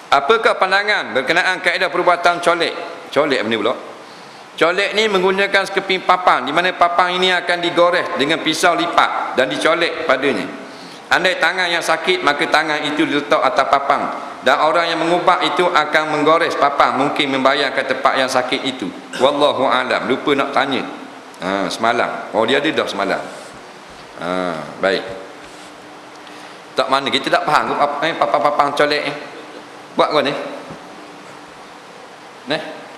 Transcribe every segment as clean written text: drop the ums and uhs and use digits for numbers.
Apakah pandangan berkenaan kaedah perbuatan colek? Colek apa ni pula? Colek ni menggunakan sekeping papang, di mana papang ini akan digores dengan pisau lipat dan dicolek padanya. Andai tangan yang sakit, maka tangan itu diletak atas papang, dan orang yang mengubah itu akan menggores papang, mungkin membayangkan tempat yang sakit itu. Wallahu alam. Lupa nak tanya semalam. Oh, dia ada dah semalam. Baik. Tak mana kita tak faham papang colek ni. Buat kau ni.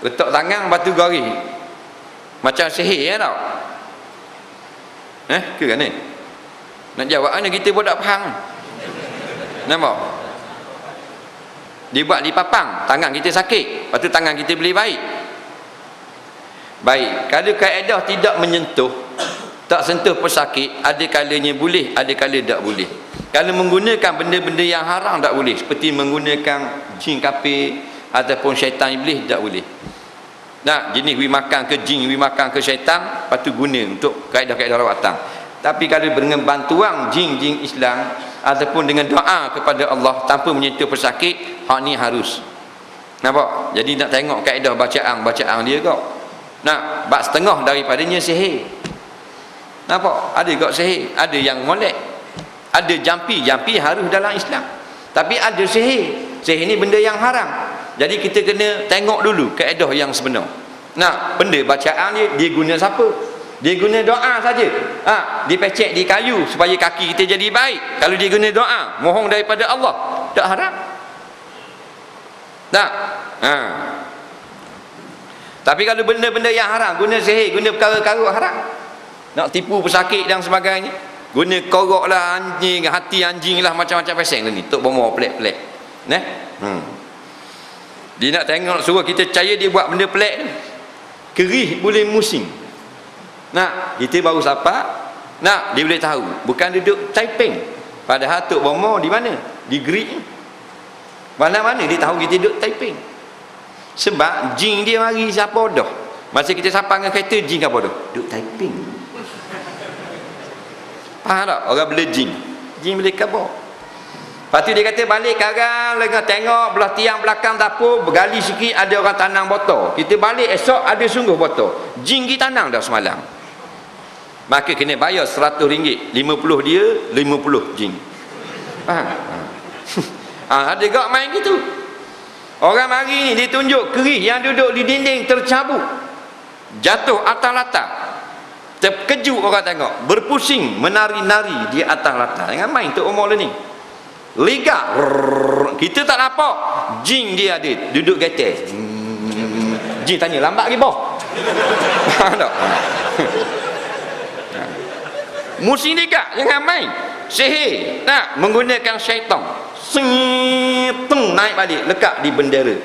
Letak tangan batu garis. Macam sihir tau. Ke kan ni? Nak jawab mana kita pun tak faham. Nampak? Dia buat di papang, tangan kita sakit, lepas tu tangan kita boleh baik. Baik, kalau kaedah tidak menyentuh, tak sentuh pesakit, ada kalanya boleh, ada kala tak boleh. Kalau menggunakan benda-benda yang haram tak boleh, seperti menggunakan jin kafir ataupun syaitan iblis tak boleh. Nah, jenis wi makan ke jin, wi makan ke syaitan, lepas tu guna untuk kaedah-kaedah rawatan. Tapi kalau dengan bantuan jin-jin Islam ataupun dengan doa kepada Allah tanpa menyentuh pesakit, hak ni harus. Nampak? Jadi nak tengok kaedah bacaan dia kau. Nak bab setengah daripadanya sihir. Nampak? Ada kau sihir, ada yang molek. Ada jampi harus dalam Islam. Tapi ada sihir. Sihir ni benda yang haram. Jadi kita kena tengok dulu kaedah yang sebenar. Nah, benda bacaan dia guna siapa? Dia guna doa saja. Dipecek di kayu supaya kaki kita jadi baik. Kalau dia guna doa, mohon daripada Allah, tak haram. Tak. Tapi kalau benda-benda yang haram, guna sihir, guna perkara-perkara haram, nak tipu pesakit dan sebagainya, guna korok lah anjing, hati anjing lah, macam-macam peseng ni, tok bomo pelik-pelik. Dia nak tengok, suruh kita percaya dia buat benda pelik ni. Kerih boleh musing. Nah, kita baru sapa. Nah, dia boleh tahu. Bukan duduk Taiping. Padahal tok bomo di mana? Di Greek. Mana-mana dia tahu kita duduk Taiping. Sebab jin dia mari siapa dah. Masa kita sapa dengan kereta, jin apa dah? Duduk Taiping. Faham tak? Orang bela jin. Jin boleh kabur. Lepas tu dia kata balik sekarang, lengah tengok belah tiang belakang dapur, bergali sikit ada orang tanam botol. Kita balik esok ada sungguh botol. Jin kita tanam dah semalam. Maka kena bayar RM100. 50 dia, 50 jin. Ada gak main gitu. Orang mari ni ditunjuk kerih yang duduk di dinding tercabut, jatuh atas latar. Terkejut orang tengok, berpusing menari-nari di atas latar. Jangan main tok umur ni. Liga, kita tak nampak. Jin dia ada duduk gatal. Jin tanya, lambat ke boh? Tak. Musim liga, jangan main. Sihir, nak menggunakan syaitan. Naik balik, lekat di bendera.